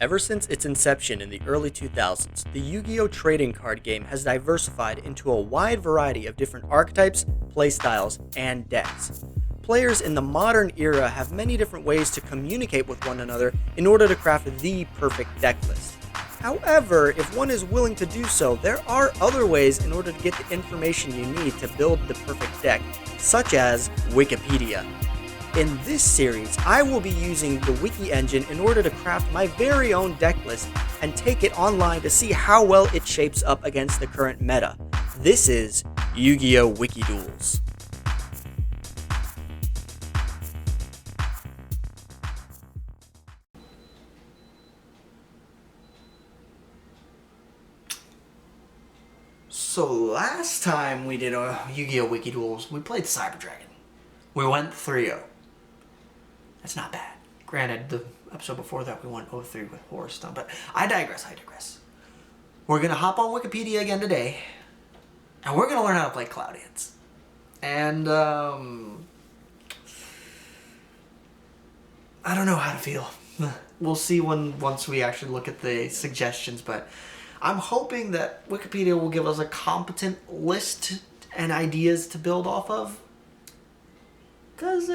Ever since its inception in the early 2000s, the Yu-Gi-Oh! Trading card game has diversified into a wide variety of different archetypes, playstyles, and decks. Players in the modern era have many different ways to communicate with one another in order to craft the perfect deck list. However, if one is willing to do so, there are other ways in order to get the information you need to build the perfect deck, such as Wikipedia. In this series, I will be using the Wiki engine in order to craft my very own deck list and take it online to see how well it shapes up against the current meta. This is Yu-Gi-Oh! Wiki Duels. So last time we did a Yu-Gi-Oh! Wiki Duels, we played Cyber Dragon. We went 3-0. That's not bad. Granted, the episode before that we went 0-3 with Horror Stone, but I digress. We're going to hop on Wikipedia again today, and we're going to learn how to play Cloudians. And, I don't know how to feel. We'll see once we actually look at the suggestions, but I'm hoping that Wikipedia will give us a competent list and ideas to build off of. Because,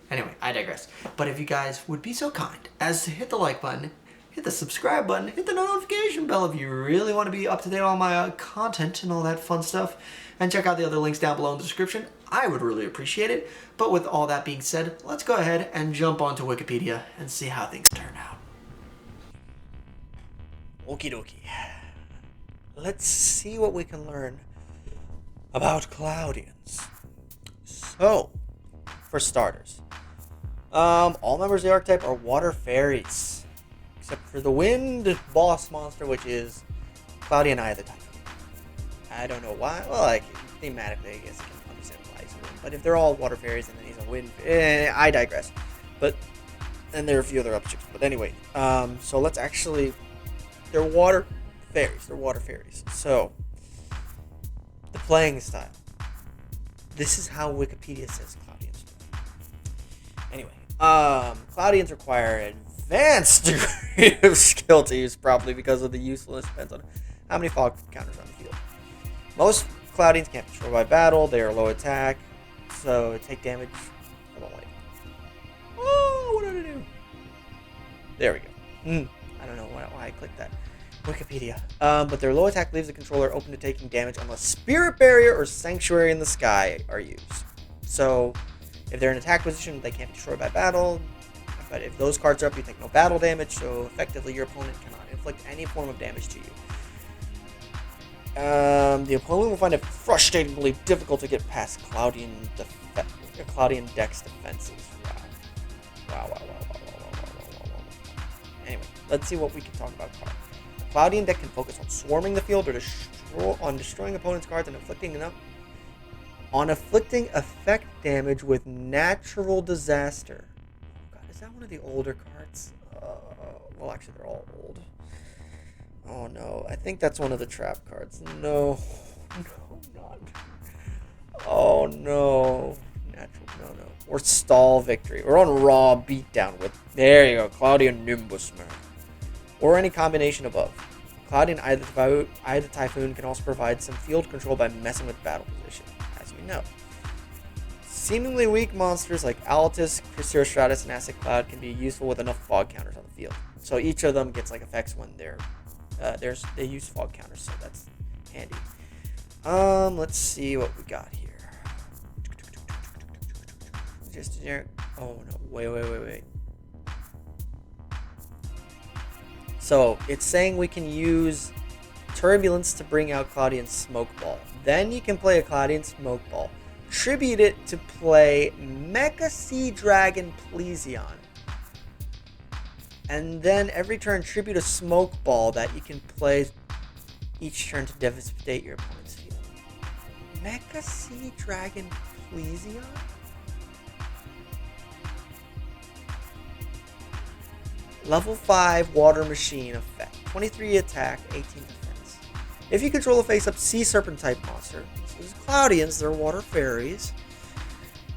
anyway, I digress. But if you guys would be so kind as to hit the like button, hit the subscribe button, hit the notification bell if you really want to be up to date on my content and all that fun stuff, and check out the other links down below in the description, I would really appreciate it. But with all that being said, let's go ahead and jump onto Wikipedia and see how things turn out. Okie dokie. Let's see what we can learn about Cloudians. So, for starters, all members of the archetype are water fairies, except for the wind boss monster, which is Cloudian Eye of the Typhoon. I don't know why. Well, like, thematically, I guess you can understand why he's a wind. But if they're all water fairies and then he's a wind, I digress. But, and there are a few other objects. But anyway, so let's actually, they're water fairies. So, the playing style. This is how Wikipedia says Cloudians play. Anyway, Cloudians require an advanced degree of skill to use properly because of the usefulness depends on how many fog counters on the field. Most Cloudians can't be destroyed by battle. They are low attack, so take damage. Hold on, wait. Oh, what did I do? There we go. I don't know why I clicked that. Wikipedia. But their low attack leaves the controller open to taking damage unless Spirit Barrier or Sanctuary in the Sky are used. So, if they're in attack position, they can't be destroyed by battle. But if those cards are up, you take no battle damage, so effectively your opponent cannot inflict any form of damage to you. The opponent will find it frustratingly difficult to get past Cloudian Deck's defenses. Wow. Anyway, let's see what we can talk about cards. Cloudian deck can focus on swarming the field or on destroying opponent's cards and inflicting effect damage with natural disaster. Oh god, is that one of the older cards? Well, actually, they're all old. Oh no, I think that's one of the trap cards. No, not. Oh no, no. Or stall victory. Or on raw beatdown with. There you go, Cloudian Nimbusmer. Or any combination above. Cloudian Eye of the Typhoon can also provide some field control by messing with battle position, as we know. Seemingly weak monsters like Altus, Chrysera Stratus, and Acid Cloud can be useful with enough fog counters on the field. So each of them gets like effects when they use fog counters, so that's handy. Let's see what we got here. Just generic. Oh no, wait. So, it's saying we can use Turbulence to bring out Cloudian Smoke Ball. Then you can play a Cloudian Smoke Ball. Tribute it to play Mecha Sea Dragon Plesion. And then every turn, tribute a Smoke Ball that you can play each turn to devastate your opponent's field. Mecha Sea Dragon Plesion? Level 5 Water Machine effect. 23 attack, 18 defense. If you control a face-up Sea Serpent type monster, this is Cloudians, they're water fairies,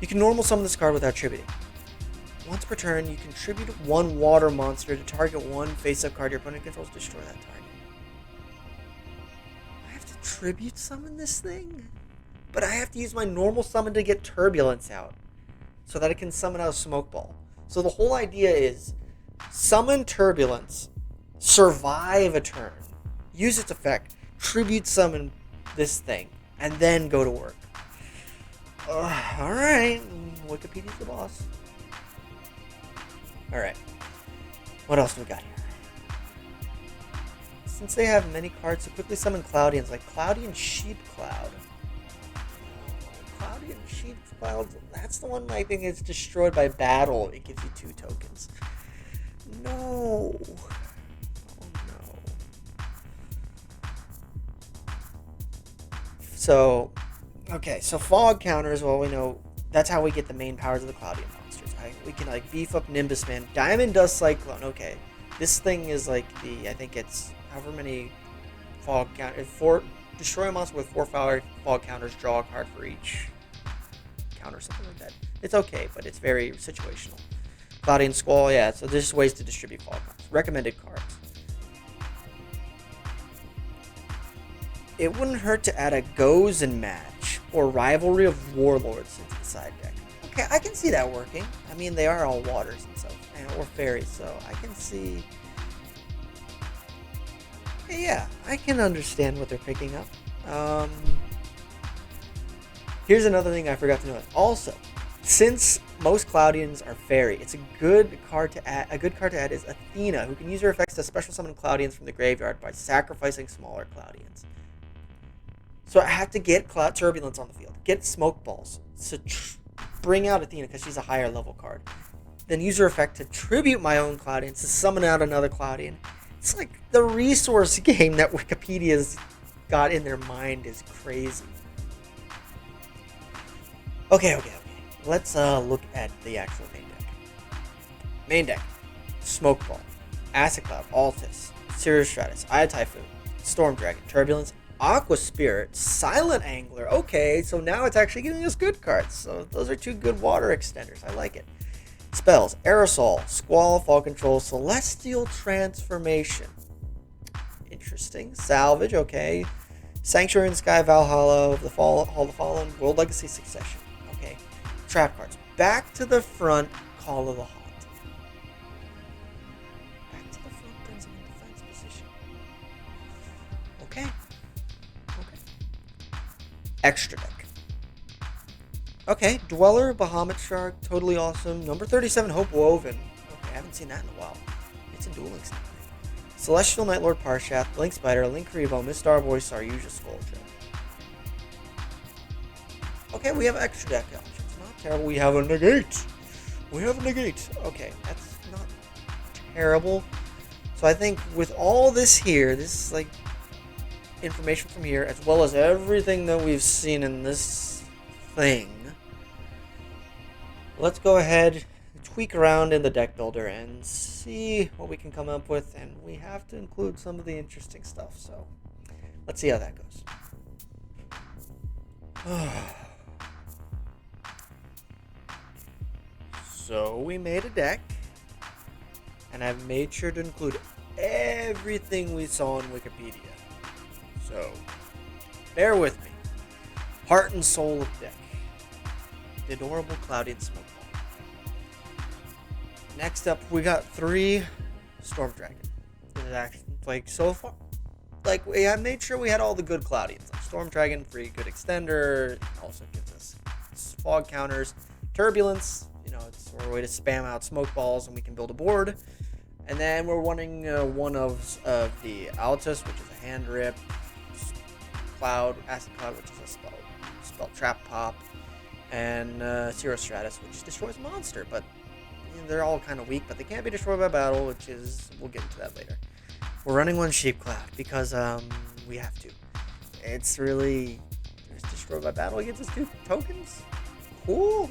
you can normal summon this card without tributing. Once per turn, you contribute one water monster to target one face-up card your opponent controls. Destroy that target. I have to tribute summon this thing? But I have to use my normal summon to get Turbulence out, so that it can summon out a Smoke Ball. So the whole idea is summon Turbulence, survive a turn, use its effect, tribute summon this thing, and then go to work. Alright, Wikipedia's the boss. Alright, what else do we got here? Since they have many cards to quickly summon Cloudians, like Cloudian Sheep Cloud. Cloudian Sheep Cloud, that's the one I think is destroyed by battle. It gives you 2 tokens. No. Oh no. So, okay, so fog counters, well, we know that's how we get the main powers of the Cloudian monsters. We can like beef up Nimbus Man, Diamond Dust Cyclone. Okay, this thing is like I think it's however many fog counters. Destroy a monster with 4 fog counters, draw a card for each counter, something like that. It's okay, but it's very situational. Cloudian Squall, yeah, so there's ways to distribute fog counters. Recommended cards. It wouldn't hurt to add a Gozen match or Rivalry of Warlords into the side deck. Okay, I can see that working. I mean, they are all waters and stuff, or fairies, so I can see. Yeah, I can understand what they're picking up. Here's another thing I forgot to note. Also, since most Cloudians are fairy, it's a good card to add. A good card to add is Athena, who can use her effects to special summon Cloudians from the graveyard by sacrificing smaller Cloudians. So I have to get Cloud Turbulence on the field, get Smoke Balls, to bring out Athena because she's a higher level card. Then use her effect to tribute my own Cloudians to summon out another Cloudian. It's like the resource game that Wikipedia's got in their mind is crazy. Okay. Let's look at the actual main deck. Main deck: Smoke Ball, Acid Cloud, Altus, Cirrus Stratus, Eye of Typhoon, Storm Dragon, Turbulence, Aqua Spirit, Silent Angler. Okay, so now it's actually giving us good cards. So those are 2 good water extenders. I like it. Spells: Aerosol, Squall, Fall Control, Celestial Transformation. Interesting. Salvage, okay. Sanctuary in Sky, Valhalla, Hall of the Fallen, World Legacy Succession. Okay. Trap cards. Back to the Front, Call of the Haunt. Back to the front brings him in defense position. Okay. Extra deck. Okay, Dweller, Bahamut Shark, totally awesome. Number 37, Hope Woven. Okay, I haven't seen that in a while. It's a Dueling Carnage. Celestial Nightlord Parshath, Link Spider, Link Rebo, Mistar Voice, Yugioh Skull Trip. Okay, we have extra deck options. Not terrible. We have a Negate. Okay, that's not terrible. So I think with all this here, this is like information from here, as well as everything that we've seen in this thing, let's go ahead, tweak around in the deck builder and see what we can come up with, and we have to include some of the interesting stuff, so let's see how that goes. So we made a deck, and I've made sure to include everything we saw in Wikipedia. So, bear with me. Heart and soul of deck. The adorable Cloudian Smoke Ball. Next up, we got 3 Storm Dragon. This is actually, like, so far. Like, I made sure we had all the good Cloudians. Like Storm Dragon, free good extender. It also gives us fog counters. Turbulence, it's a way to spam out smoke balls and we can build a board. And then we're wanting one of the Altus, which is a hand rip. Cloud, Acid Cloud, which is a spell trap pop, and Cirrus Stratus, which destroys a monster. But they're all kind of weak, but they can't be destroyed by battle, which is, we'll get into that later. We're running 1 Sheep Cloud because we have to. It's really destroyed by battle. It gives us 2 tokens. Cool.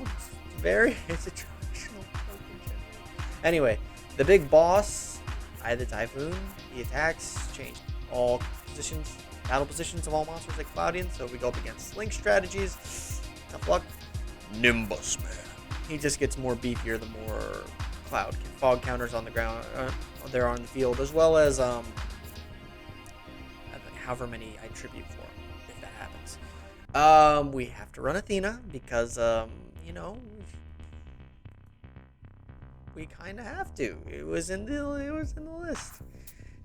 It's a traditional token generator. Anyway, the big boss, Eye of the Typhoon, he attacks, change all positions. Battle positions of all monsters like Cloudians, so we go up against Link strategies. Tough luck. Nimbus Man. he just gets more beefier the more fog counters on the ground there on the field, as well as however many I tribute for, if that happens. We have to run Athena because you know, we kind of have to. It was in the list.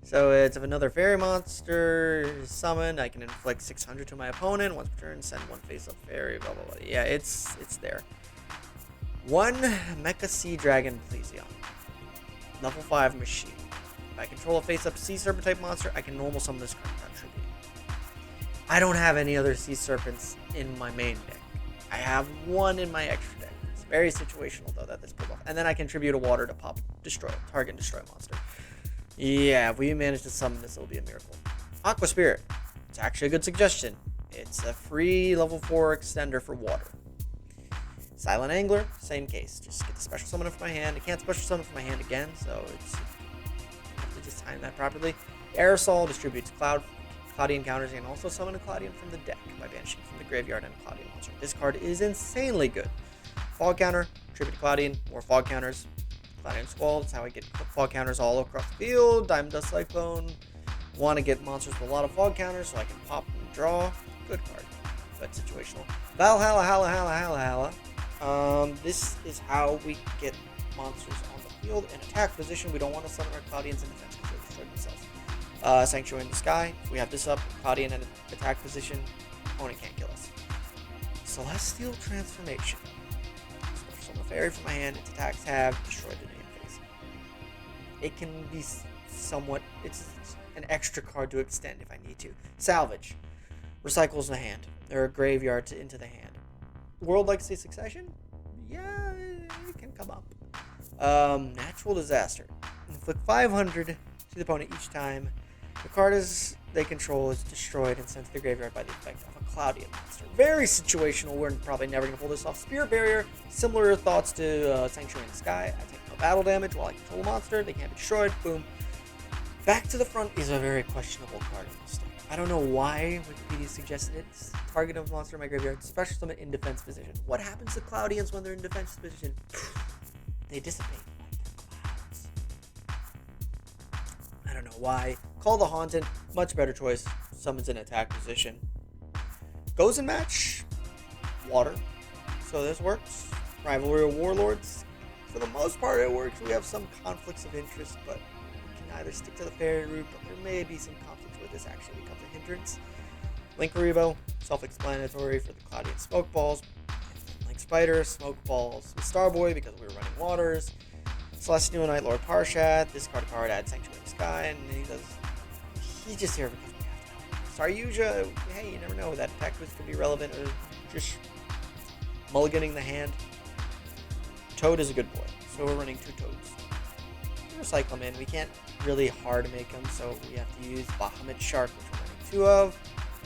So it's if another fairy monster is summoned, I can inflict 600 to my opponent once per turn, send one face-up fairy, blah blah blah. Yeah, it's there. One Mecha Sea Dragon Plesion. Level 5 machine. If I control a face-up Sea Serpent type monster, I can normal summon this card without tribute. I don't have any other Sea Serpents in my main deck. I have one in my extra deck. It's very situational though that this pulled off. And then I can tribute a water to pop target destroy monster. Yeah, if we manage to summon this, it'll be a miracle. Aqua Spirit. It's actually a good suggestion. It's a free level 4 extender for water. Silent Angler, same case. Just get the special summon from my hand. I can't special summon from my hand again, so it's I have to just time that properly. Aerosol distributes Cloudian counters and also summon a Cloudian from the deck by banishing from the graveyard and a Cloudian monster. This card is insanely good. Fog counter, tribute Cloudian, more fog counters. Cloudian Squall, that's how I get fog counters all across the field. Diamond Dust Cyclone. Want to get monsters with a lot of fog counters so I can pop and draw. Good card, but situational. Valhalla. This is how we get monsters on the field in attack position. We don't want to summon our Cloudians in defense because they destroy themselves. Sanctuary in the Sky. If we have this up, Cloudian in attack position, opponent can't kill us. Celestial Transformation. Special summon a fairy from my hand. Its attacks have destroyed the name phase. It can be somewhat. It's an extra card to extend if I need to. Salvage. Recycles the hand. Or a graveyard into the hand. World Legacy Succession? Yeah, it can come up. Natural Disaster. Inflict 500 to the opponent each time the card they control is destroyed and sent to the graveyard by the effect of a Cloudian monster. Very situational. We're probably never going to pull this off. Spirit Barrier. Similar thoughts to Sanctuary in the Sky. I take no battle damage while I control a monster. They can't be destroyed. Boom. Back to the Front is a very questionable card in this deck. I don't know why Wikipedia suggested it. It's target of monster in my graveyard. Special summon in defense position. What happens to Cloudians when they're in defense position? They dissipate like clouds. I don't know why. Call the Haunted. Much better choice. Summons in attack position. Goes in match. Water. So this works. Rivalry of Warlords. For the most part it works. We have some conflicts of interest, but we can either stick to the fairy route, but there may be some conflicts where this actually becomes a hindrance. Link Rebo, self-explanatory for the Cloudian Smoke Balls. Link Spider, Smoke Balls with Starboy because we were running Waters. Celestial Night Lord Parshat. This card adds Sanctuary in the Sky, and he's just here because we have to. Sorry, Yugioh. Hey, you never know. That attack boost could be relevant, or just mulliganing the hand. Toad is a good boy, so we're running 2 Toads. Recycle them in. We can't really hard make them, so we have to use Bahamut Shark, which we're running 2 of.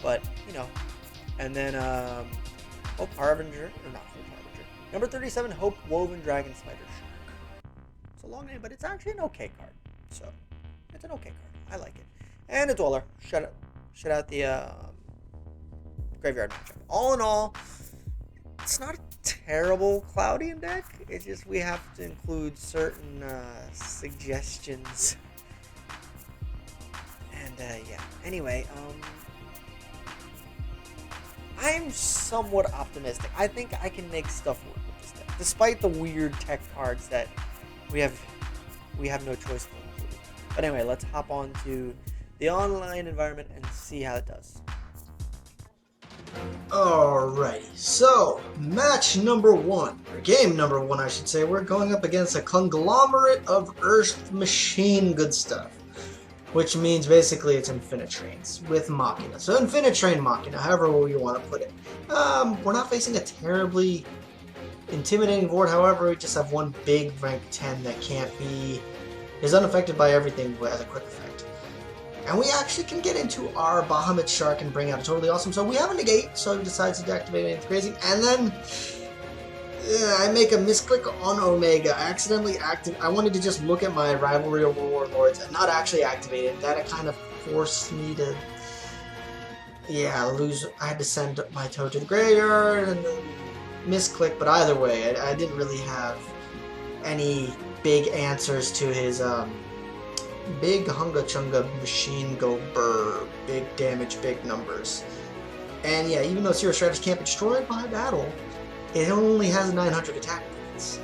But, you know. And then, Hope Harbinger, or not Hope Harbinger. Number 37, Hope Woven Dragon Spider Shark. It's a long name, but it's actually an okay card. So, it's an okay card. I like it. And a Dweller. Shut out the graveyard matchup. All in all, it's not a terrible Cloudian deck. It's just we have to include certain suggestions. And yeah. Anyway, I'm somewhat optimistic. I think I can make stuff work with this deck, despite the weird tech cards that we have no choice for including. But anyway, let's hop on to the online environment and see how it does. Alrighty, so match number 1, or game number 1 I should say, we're going up against a conglomerate of Earth Machine good stuff, which means basically it's Infinite Trains with Machina. So Infinite Train Machina, however you want to put it. We're not facing a terribly intimidating board, however, we just have one big rank 10 that is unaffected by everything as a quick effect. And we actually can get into our Bahamut Shark and bring out a totally awesome. So we have a negate, so he decides to activate it. It's crazy. And then I make a misclick on Omega. I accidentally I wanted to just look at my Rivalry of Warlords and not actually activate it. That kind of forced me to, lose. I had to send my Toad to the graveyard, and then misclick, but either way, I didn't really have any big answers to his big Hunga Chunga machine go burr, big damage, big numbers. And yeah, even though Zero Stratus can't be destroyed by battle, it only has 900 attack points.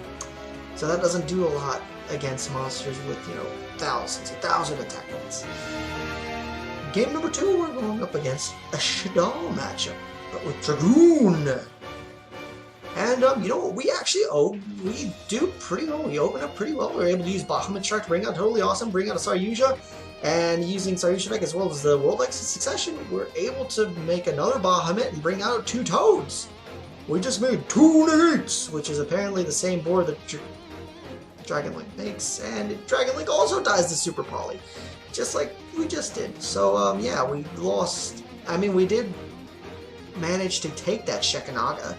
So that doesn't do a lot against monsters with, you know, thousands, 1,000 attack points. Game number 2, we're going up against a Shaddoll matchup, but with Dragoon. And, you know what, we do pretty well. We open up pretty well. We're able to use Bahamut Shark to bring out Totally Awesome, bring out a Saryuja, and using Saryuja deck as well as the World X Succession, we're able to make another Bahamut and bring out 2 Toads. We just made 2 negates, which is apparently the same board that Dragon Link makes, and Dragon Link also dies to Super Poly, just like we just did. So, yeah, we lost. I mean, we did manage to take that Shekanaga.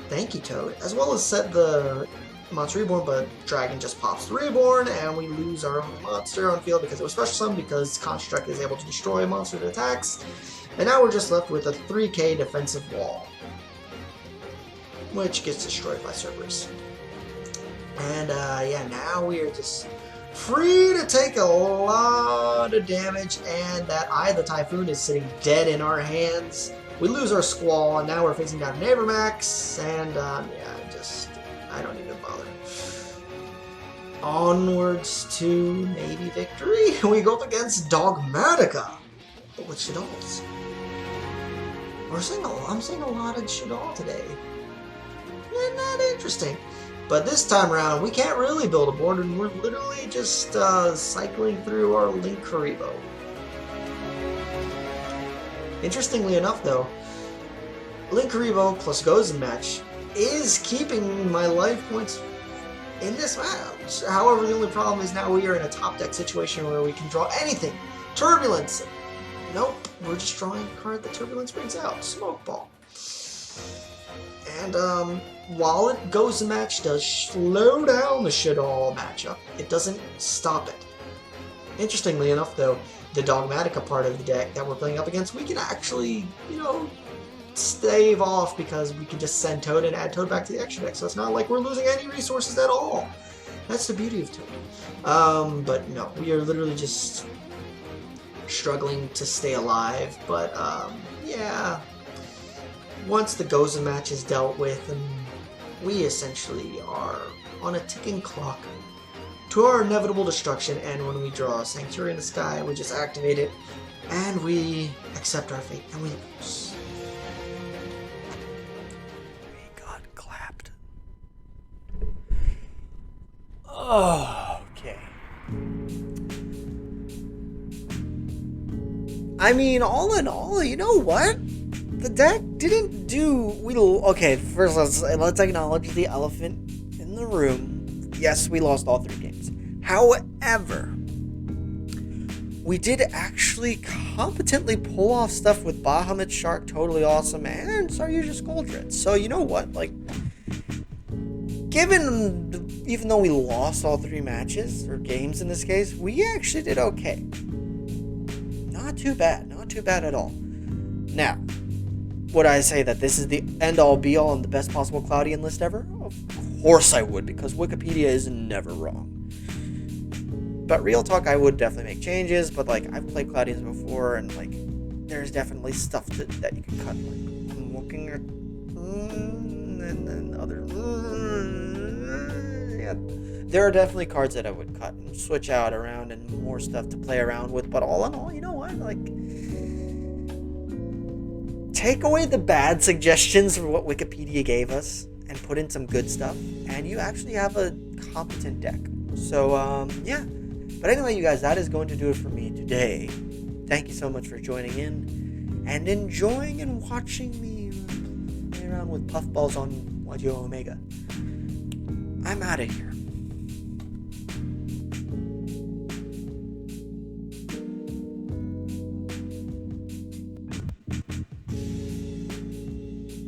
Thank you, Toad, as well as set the Monster Reborn, but Dragon just pops the Reborn, and we lose our own monster on field because it was special summon, because Construct is able to destroy monster attacks, and now we're just left with a 3k defensive wall, which gets destroyed by Cerberus. And yeah, now we are just free to take a lot of damage, and that Eye of the Typhoon is sitting dead in our hands. We lose our Squall, and now we're facing down Neighbormax, and yeah, I don't even bother. Onwards to maybe victory. We go up against Dogmatica, but with Shaddolls. I'm seeing a lot of Shaddoll today. Isn't that interesting? But this time around, we can't really build a board, and we're literally just cycling through our Linkuriboh. Interestingly enough, though, Linkuriboh plus Gozen match is keeping my life points in this match. However, the only problem is now we are in a top deck situation where we can draw anything. Turbulence! Nope, we're just drawing a card that Turbulence brings out. Smoke Ball. And, while it Gozen match does slow down the Shaddoll matchup, it doesn't stop it. Interestingly enough, though, the Dogmatica part of the deck that we're playing up against, we can actually, you know, stave off because we can just send Toad and add Toad back to the extra deck. So it's not like we're losing any resources at all. That's the beauty of Toad. But no, we are literally just struggling to stay alive. But yeah, once the Gozen match is dealt with, and we essentially are on a ticking clock to our inevitable destruction, and when we draw a Sanctuary in the Sky, we just activate it, and we accept our fate, and we lose. We got clapped. Oh, okay. I mean, all in all, you know what? The deck didn't do... Okay, first let's acknowledge the elephant in the room. Yes, we lost all 3 games. However, we did actually competently pull off stuff with Bahamut Shark, Totally Awesome, and Saryuja Scoldred. So you know what? Like, even though we lost all 3 matches, or games in this case, we actually did okay. Not too bad. Not too bad at all. Now, would I say that this is the end-all, be-all, and the best possible Cloudian list ever? Of course I would, because Wikipedia is never wrong. But real talk, I would definitely make changes, but like, I've played Cloudians before, and like, there's definitely stuff that you can cut. Like, I'm looking at, and then other, yeah. There are definitely cards that I would cut and switch out around, and more stuff to play around with, but all in all, you know what, like, take away the bad suggestions for what Wikipedia gave us, and put in some good stuff, and you actually have a competent deck. So, yeah. But anyway, you guys, that is going to do it for me today. Thank you so much for joining in, and enjoying and watching me play around with puffballs on Yugioh Omega. I'm out of here.